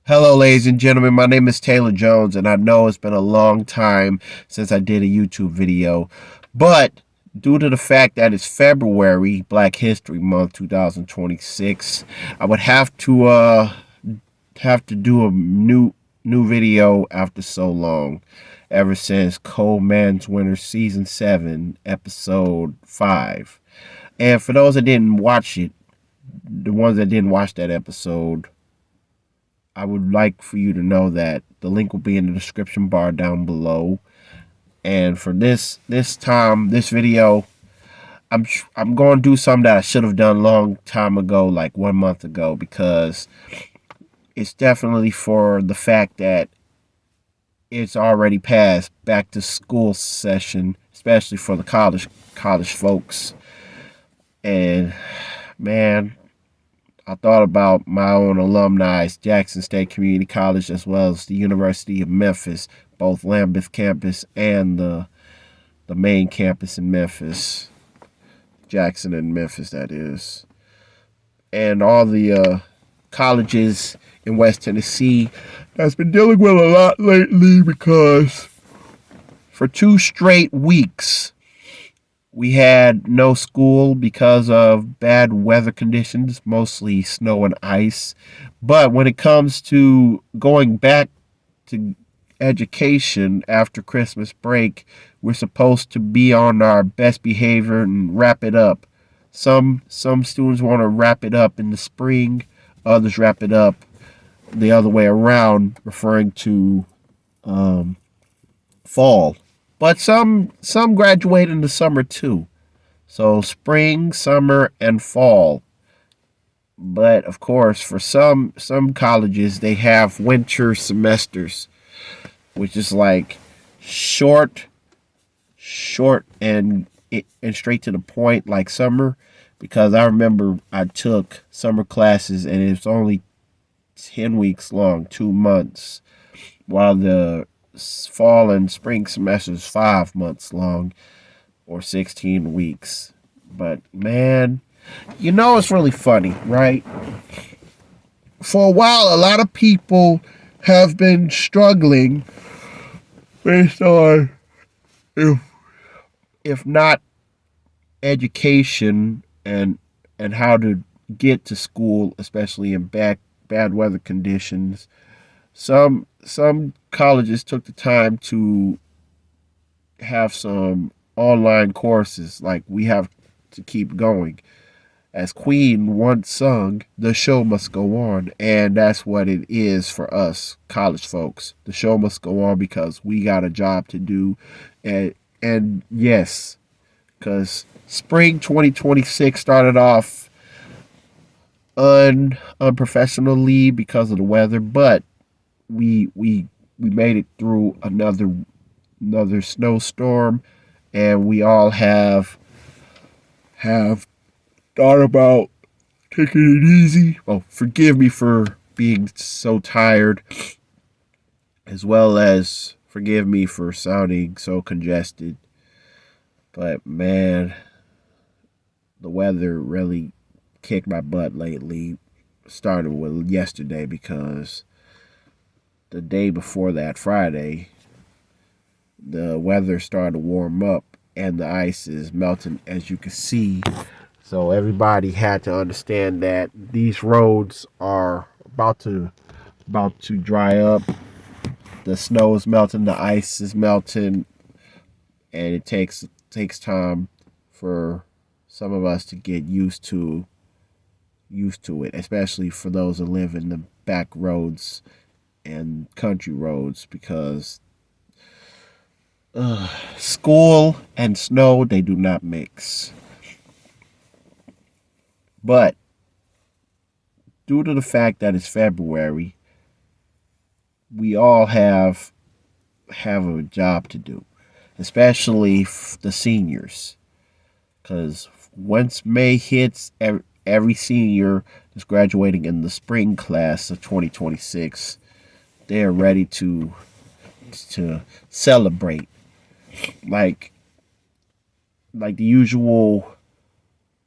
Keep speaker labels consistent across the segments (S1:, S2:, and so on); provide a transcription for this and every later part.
S1: Hello, ladies and gentlemen. My name is Taylor Jones, and I know it's been a long time since I did a YouTube video, but due to the fact that it's February, Black History Month, 2026, I would have to do a new video after so long. Ever since Cold Man's Winter Season 7, Episode 5. And for those that didn't watch it, the ones that didn't watch that episode, I would like for you to know that the link will be in the description bar down below. And for this video, I'm going to do something that I should have done a long time ago, like 1 month ago, because it's definitely for the fact that it's already past back to school session, especially for the college folks. And man, I thought about my own alumni, Jackson State Community College, as well as the University of Memphis, both Lambeth campus and the main campus in Memphis, Jackson and Memphis, that is, and all the colleges in West Tennessee that's been dealing with a lot lately because for 2 straight weeks we had no school because of bad weather conditions, mostly snow and ice. But when it comes to going back to education after Christmas break, we're supposed to be on our best behavior and wrap it up. Some students want to wrap it up in the spring, others wrap it up the other way around, referring to fall. But some graduate in the summer too. So spring, summer, and fall. But of course, for some colleges, they have winter semesters, which is like short, and straight to the point, like summer. Because I remember I took summer classes, and it's only 10 weeks long, 2 months, while the fall and spring semester is 5 months long, or 16 weeks. But man, it's really funny, right? For a while, a lot of people have been struggling based on if not education and how to get to school, especially in bad weather conditions. Some colleges took the time to have some online courses, like we have to keep going. As Queen once sung, the show must go on. And that's what it is for us college folks. The show must go on because we got a job to do. And yes, because spring 2026 started off unprofessionally because of the weather, but we made it through another snowstorm, and we all have thought about taking it easy. Oh, forgive me for being so tired, as well as forgive me for sounding so congested. But man, the weather really kicked my butt lately, starting with yesterday, because the day before that, Friday, the weather started to warm up and the ice is melting, as you can see. So everybody had to understand that these roads are about to dry up. The snow is melting, the ice is melting, and it takes time for some of us to get used to it, especially for those that live in the back roads and country roads, because school and snow, they do not mix. But due to the fact that it's February, we all have a job to do, especially the seniors, because once May hits, every senior is graduating in the spring class of 2026. They're ready to celebrate, like the usual.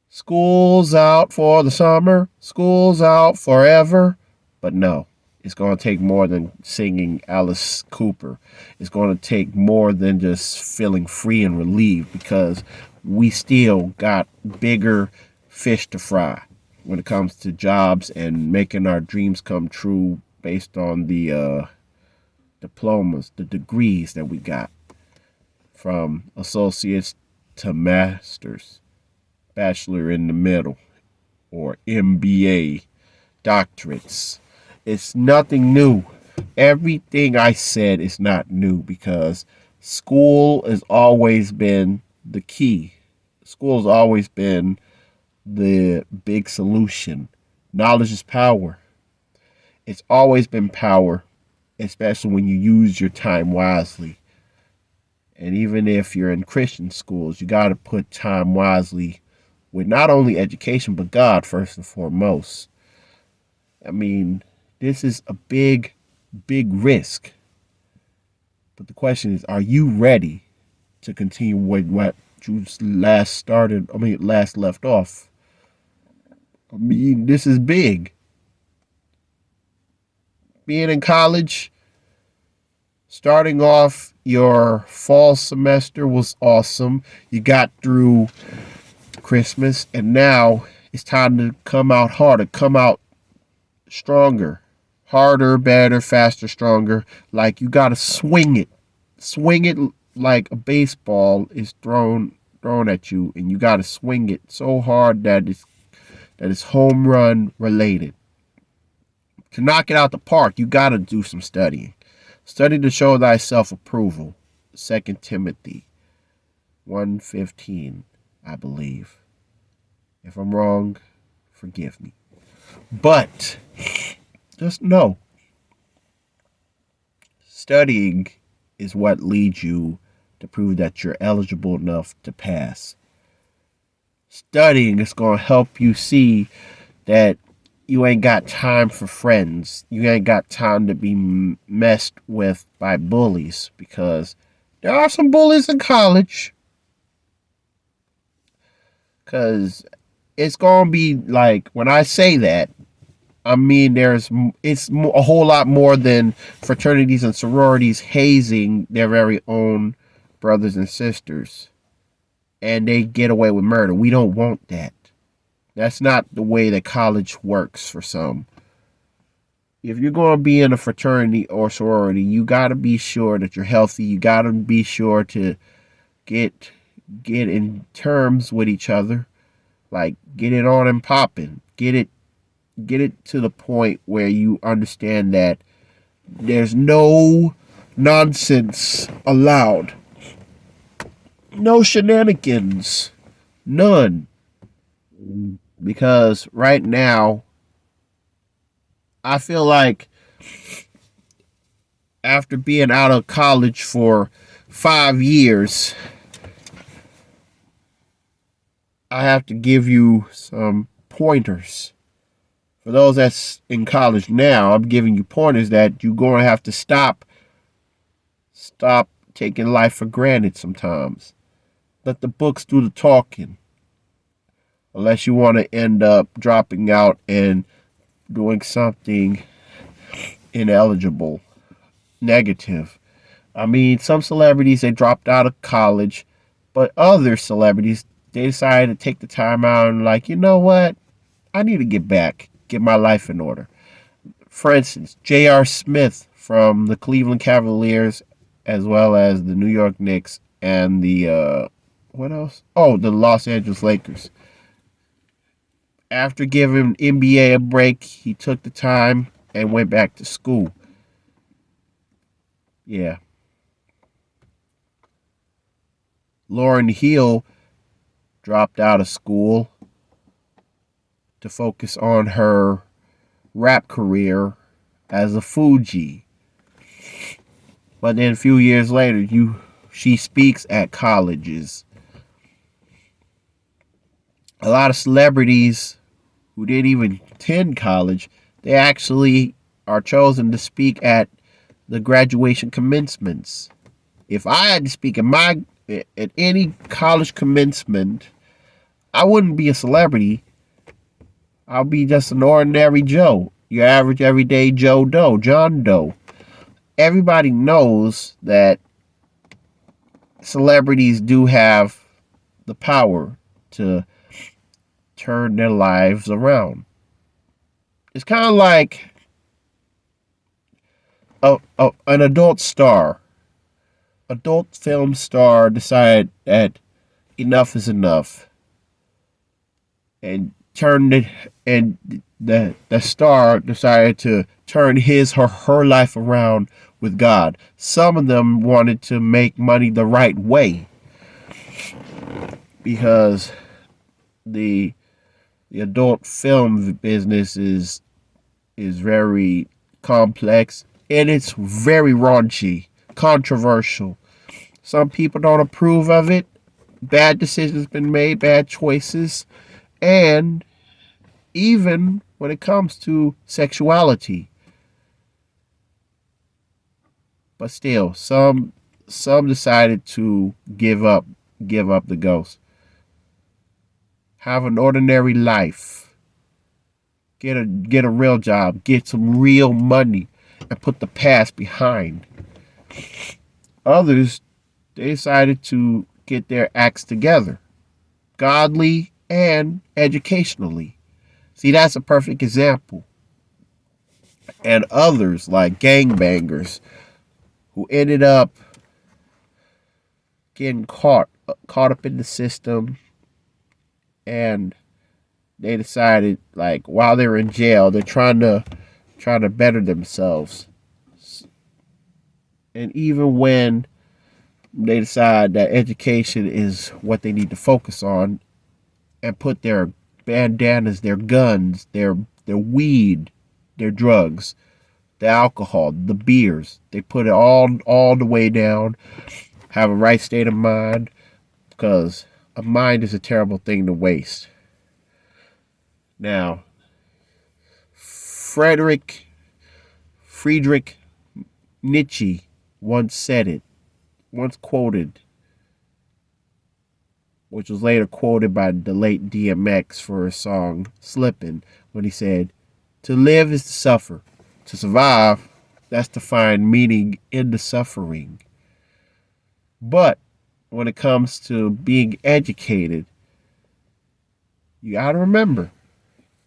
S1: School's out for the summer, school's out forever. But no, It's going to take more than singing Alice Cooper. It's going to take more than just feeling free and relieved, because we still got bigger fish to fry when it comes to jobs and making our dreams come true based on the diplomas, the degrees that we got, from associates to masters, bachelor in the middle, or MBA, doctorates. It's nothing new. Everything I said is not new, because school has always been the key. School has always been the big solution. Knowledge is power. It's always been power, especially when you use your time wisely. And even if you're in Christian schools, you got to put time wisely with not only education, but God first and foremost. I mean, this is a big, big risk. But the question is, are you ready to continue with what you last left off? I mean, this is big. Being in college, starting off your fall semester was awesome. You got through Christmas, and now it's time to come out harder, come out stronger, harder, better, faster, stronger. Like, you got to swing it like a baseball is thrown at you, and you got to swing it so hard that it's home run related. To knock it out the park, you got to do some studying. Study to show thyself approval. 2 Timothy 1:15, I believe. If I'm wrong, forgive me. But just know, studying is what leads you to prove that you're eligible enough to pass. Studying is going to help you see that you ain't got time for friends. You ain't got time to be messed with by bullies, because there are some bullies in college. Because it's going to be like, when I say that, I mean it's a whole lot more than fraternities and sororities hazing their very own brothers and sisters, and they get away with murder. We don't want that. That's not the way that college works for some. If you're going to be in a fraternity or sorority, you got to be sure that you're healthy. You got to be sure to get in terms with each other. Like, get it on and popping. Get it to the point where you understand that there's no nonsense allowed. No shenanigans. None. Because right now, I feel like after being out of college for 5 years, I have to give you some pointers. For those that's in college now, I'm giving you pointers that you're going to have to stop taking life for granted sometimes. Let the books do the talking. Unless you want to end up dropping out and doing something ineligible, negative. I mean, some celebrities, they dropped out of college, but other celebrities, they decided to take the time out and, like, you know what? I need to get my life in order. For instance, J.R. Smith from the Cleveland Cavaliers, as well as the New York Knicks and the, what else? Oh, the Los Angeles Lakers. After giving NBA a break, he took the time and went back to school. Yeah. Lauryn Hill dropped out of school to focus on her rap career as a Fuji. But then a few years later, she speaks at colleges. A lot of celebrities who didn't even attend college, they actually are chosen to speak at the graduation commencements. If I had to speak at any college commencement, I wouldn't be a celebrity. I'll be just an ordinary Joe. your average everyday Joe Doe, John Doe. Everybody knows that celebrities do have the power to turn their lives around. It's kind of like an adult film star decided that enough is enough and turned it, and the star decided to turn his or her life around with God. Some of them wanted to make money the right way because the the adult film business is very complex and it's very raunchy, controversial. Some people don't approve of it. Bad decisions been made, bad choices, and even when it comes to sexuality. But still, some decided to give up the ghost. Have an ordinary life. Get a real job. Get some real money and put the past behind. Others, they decided to get their acts together, godly and educationally. See, that's a perfect example. And others, like gangbangers, who ended up getting caught up in the system, and they decided, like, while they're in jail, they're trying to better themselves. And even when they decide that education is what they need to focus on, and put their bandanas, their guns, their weed, their drugs, the alcohol, the beers, they put it all the way down. Have a right state of mind, because a mind is a terrible thing to waste. Now, Friedrich Nietzsche once said it, once quoted, which was later quoted by the late DMX for his song Slippin', when he said, "To live is to suffer. To survive, that's to find meaning in the suffering." But when it comes to being educated, you got to remember,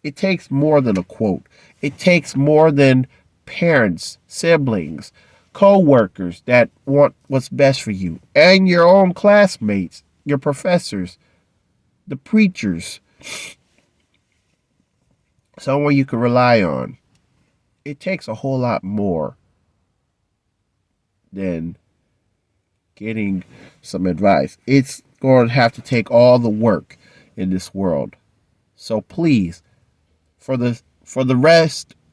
S1: it takes more than a quote. It takes more than parents, siblings, co-workers that want what's best for you, and your own classmates, your professors, the preachers, someone you can rely on. It takes a whole lot more than getting some advice. It's going to have to take all the work in this world. So please, for the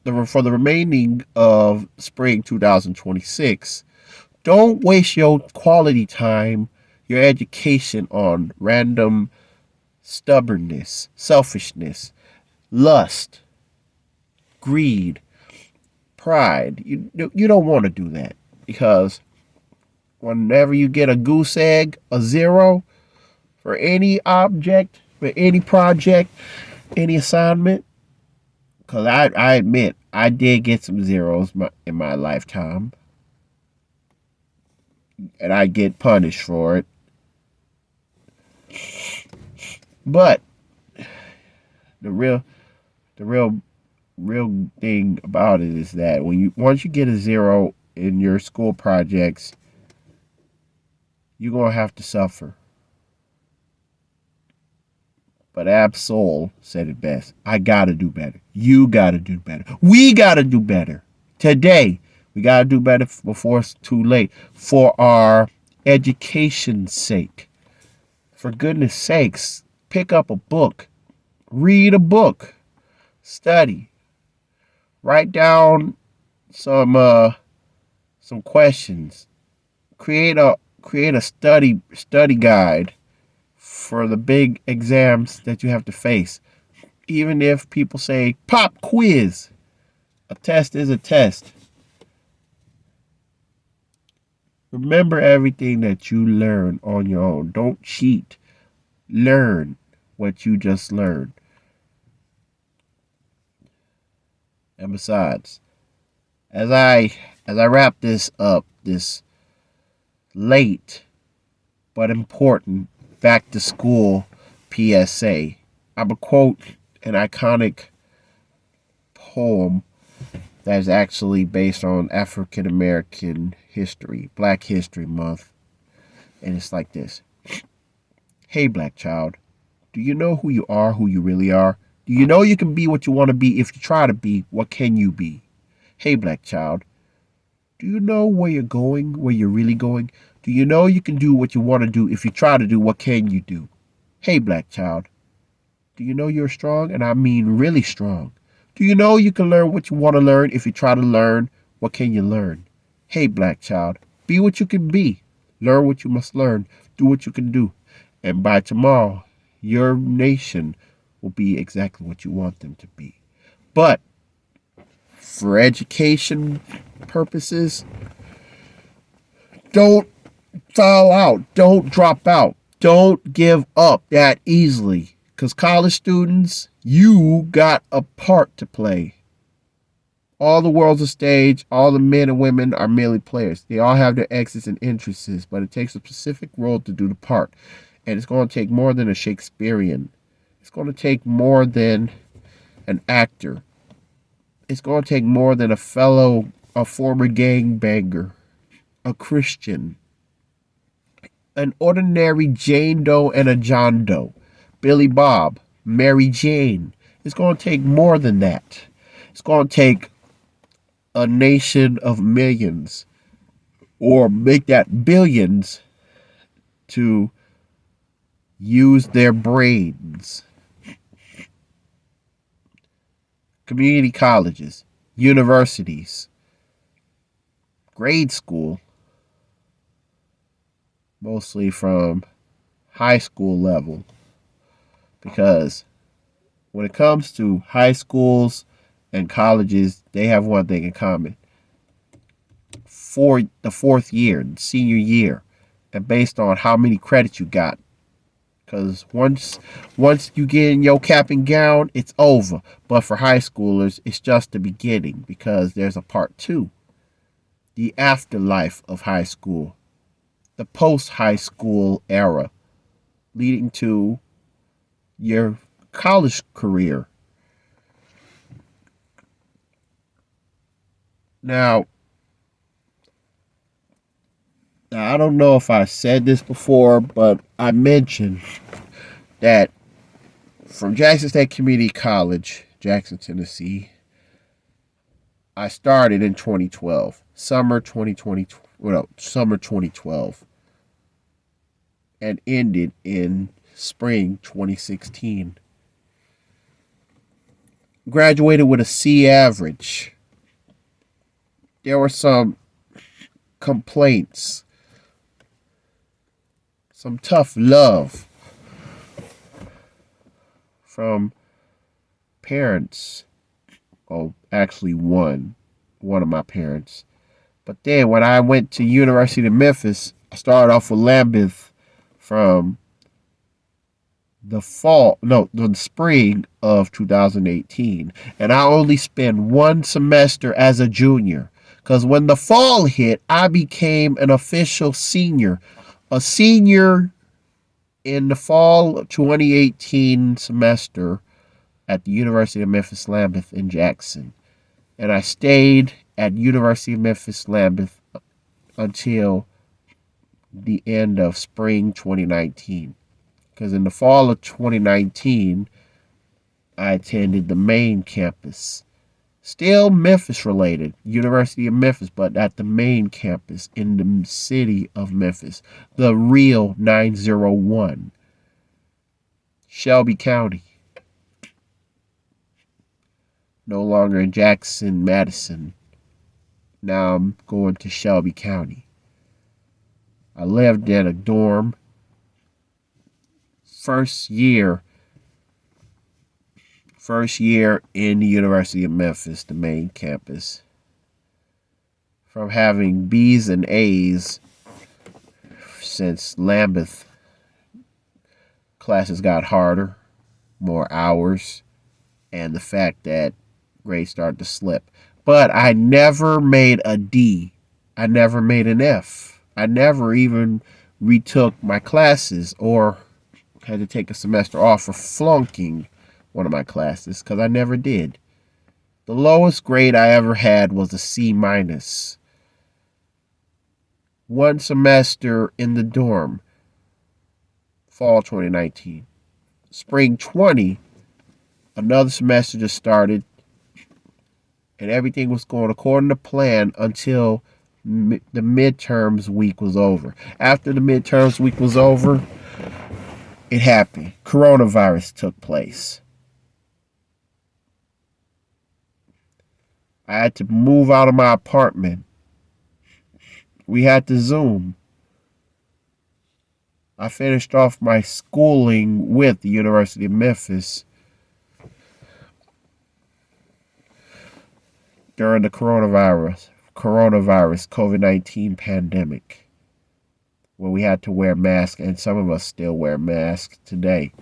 S1: remaining of spring 2026, don't waste your quality time, your education on random stubbornness, selfishness, lust, greed, pride. You don't want to do that, because whenever you get a goose egg, a zero, for any object, for any project, any assignment, because I admit I did get some zeros in my lifetime, and I get punished for it. But the real the real thing about it is that once you get a zero in your school projects, you're gonna have to suffer. But Absol said it best. I gotta do better. You gotta do better. We gotta do better. Today, we gotta do better before it's too late. For our education's sake. For goodness sakes, pick up a book. Read a book. Study. Write down some questions. Create a study guide for the big exams that you have to face. Even if people say pop quiz, a test is a test. Remember everything that you learn on your own. Don't cheat. Learn what you just learned. And besides, as I wrap this up, this late but important back to school PSA, I will quote an iconic poem that is actually based on African American history, Black History Month. And it's like this. Hey, black child, do you know who you are, who you really are? Do you know you can be what you want to be? If you try to be, what can you be? Hey, black child, do you know where you're going, where you're really going? Do you know you can do what you want to do? If you try to do, what can you do? Hey, black child, do you know you're strong? And I mean really strong. Do you know you can learn what you want to learn? If you try to learn, what can you learn? Hey, black child, be what you can be. Learn what you must learn. Do what you can do. And by tomorrow, your nation will be exactly what you want them to be. But for education purposes, don't foul out. Don't drop out. Don't give up that easily. Because college students, you got a part to play. All the world's a stage. All the men and women are merely players. They all have their exits and interests, but it takes a specific role to do the part. And it's going to take more than a Shakespearean. It's going to take more than an actor. It's going to take more than a former gangbanger, a Christian, an ordinary Jane Doe and a John Doe, Billy Bob, Mary Jane. It's going to take more than that. It's going to take a nation of millions, or make that billions, to use their brains. Community colleges, universities, grade school, mostly from high school level, because when it comes to high schools and colleges, they have one thing in common. For the fourth year, senior year, and based on how many credits you got. Because once you get in your cap and gown, it's over. But for high schoolers, it's just the beginning, because there's a part two. The afterlife of high school. The post-high school era, leading to your college career. Now, I don't know if I said this before, but I mentioned that from Jackson State Community College, Jackson, Tennessee, I started in 2012, summer 2012, and ended in spring 2016. Graduated with a C average. There were some complaints, some tough love from parents. Oh, actually one of my parents. But then when I went to University of Memphis, I started off with Lambeth from the spring of 2018. And I only spent one semester as a junior. Because when the fall hit, I became an official senior. A senior in the fall 2018 semester at the University of Memphis Lambeth in Jackson. And I stayed at University of Memphis Lambeth until the end of spring 2019. Because in the fall of 2019, I attended the main campus. Still Memphis related, University of Memphis, but at the main campus in the city of Memphis. The real 901. Shelby County. No longer in Jackson, Madison. Now I'm going to Shelby County. I lived in a dorm. First year in the University of Memphis, the main campus. From having B's and A's since Lambeth, classes got harder, more hours, and the fact that grade started to slip. But I never made a D. I never made an F. I never even retook my classes or had to take a semester off for flunking one of my classes because I never did. The lowest grade I ever had was a C minus. One semester in the dorm, fall 2019. Spring 20, another semester just started, and everything was going according to plan until the midterms week was over. After the midterms week was over, it happened. Coronavirus took place. I had to move out of my apartment. We had to Zoom. I finished off my schooling with the University of Memphis during the coronavirus COVID-19 pandemic, where we had to wear masks, and some of us still wear masks today.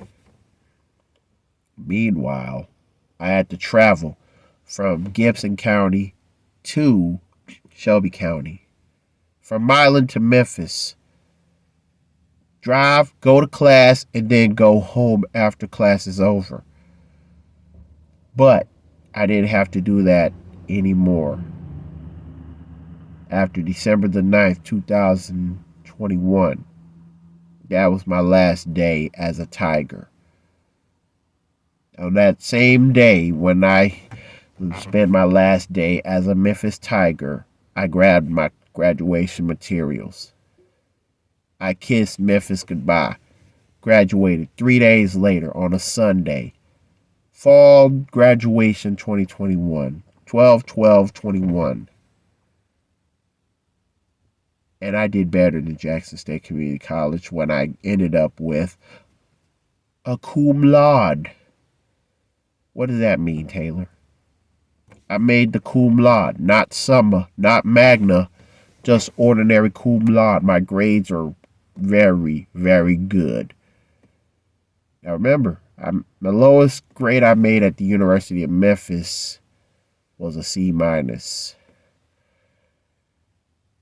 S1: Meanwhile, I had to travel from Gibson County to Shelby County, from Milan to Memphis. Drive, go to class, and then go home after class is over. But I didn't have to do that anymore. After December the 9th, 2021, that was my last day as a Tiger. On that same day, when I spent my last day as a Memphis Tiger, I grabbed my graduation materials. I kissed Memphis goodbye. Graduated 3 days later on a Sunday. Fall graduation 2021. 12/12/21. And I did better than Jackson State Community College when I ended up with a cum laude. What does that mean, Taylor? I made the cum laude, not summa, not magna, just ordinary cum laude. My grades are very, very good. Now remember, the lowest grade I made at the University of Memphis was a C minus.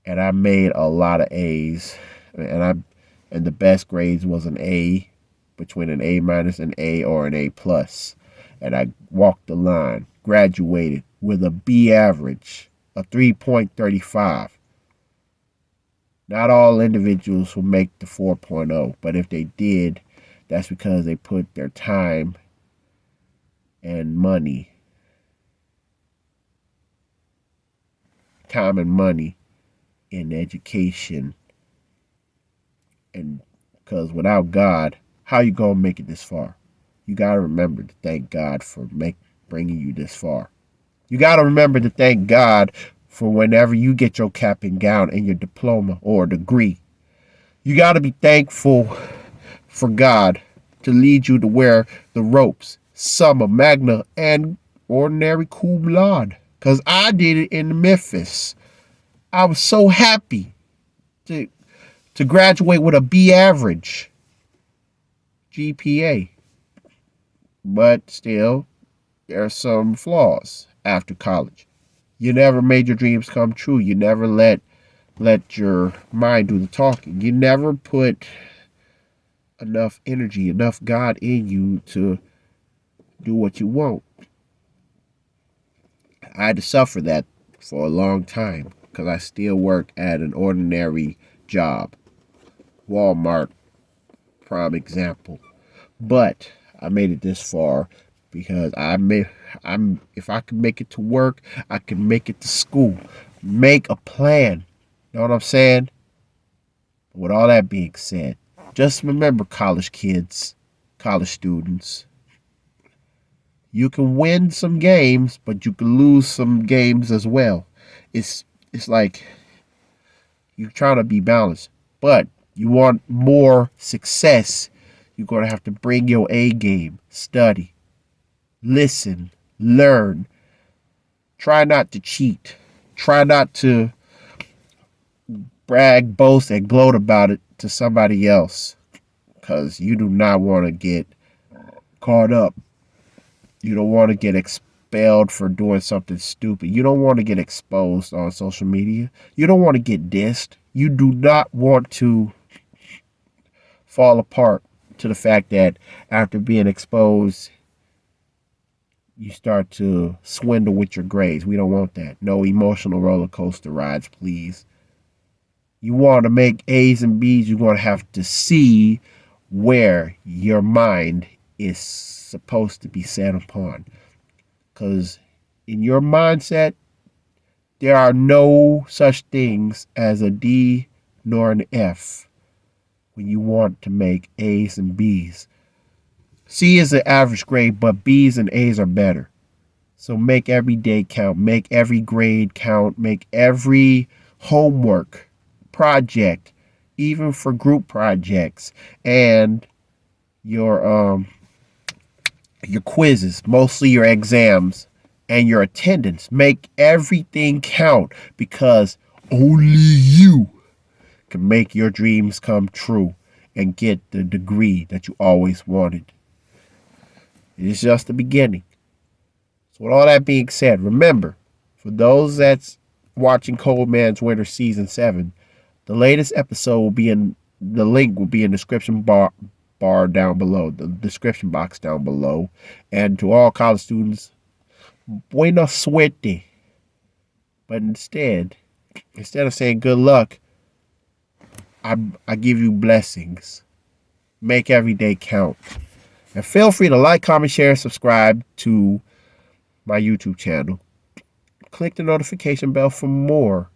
S1: And I made a lot of A's. And the best grades was an A, between an A minus, an A, or an A plus. And I walked the line, graduated with a B average, a 3.35. Not all individuals will make the 4.0, but if they did, that's because they put their time and money in education. And because without God, how you gonna make it this far? You gotta remember to thank God for bringing you this far. You gotta remember to thank God for whenever you get your cap and gown and your diploma or degree. You gotta be thankful for God to lead you to wear the ropes, summa, magna, and ordinary cum laude. Because I did it in Memphis. I was so happy to graduate with a B average GPA. But still, there are some flaws after college. You never made your dreams come true. You never let your mind do the talking. You never put enough energy, enough God in you to do what you want. I had to suffer that for a long time because I still work at an ordinary job. Walmart, prime example. But I made it this far because if I can make it to work, I can make it to school. Make a plan. Know what I'm saying? With all that being said, just remember, college kids, college students, you can win some games, but you can lose some games as well. It's like you're trying to be balanced, but you want more success. You're going to have to bring your A game, study, listen, learn. Try not to cheat. Try not to brag, boast, and gloat about it to somebody else, because you do not want to get caught up. You don't want to get expelled for doing something stupid. You don't want to get exposed on social media. You don't want to get dissed. You do not want to fall apart to the fact that after being exposed, you start to swindle with your grades. We don't want that. No emotional roller coaster rides, please. You want to make A's and B's, you're going to have to see where your mind is supposed to be set upon. Because in your mindset, there are no such things as a D nor an F when you want to make A's and B's. C is an average grade, but B's and A's are better. So make every day count. Make every grade count. Make every homework, project, even for group projects, and your quizzes, mostly your exams, and your attendance. Make everything count, because only you can make your dreams come true and get the degree that you always wanted. It's just the beginning. So with all that being said, remember, for those that's watching Cold Man's Winter Season 7, the latest episode will be in, the link will be in the description bar down below, the description box down below. And to all college students, buena suerte. But instead of saying good luck, I give you blessings. Make every day count. And feel free to like, comment, share, and subscribe to my YouTube channel. Click the notification bell for more.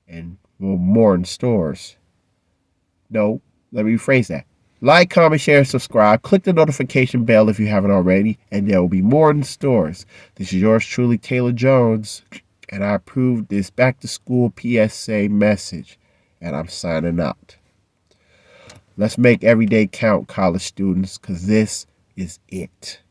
S1: And more in stores. No, let me rephrase that. Like, comment, share, and subscribe. Click the notification bell if you haven't already, and there will be more in stores. This is yours truly, Taylor Jones, and I approve this back to school PSA message, and I'm signing out. Let's make every day count, college students, because this is it.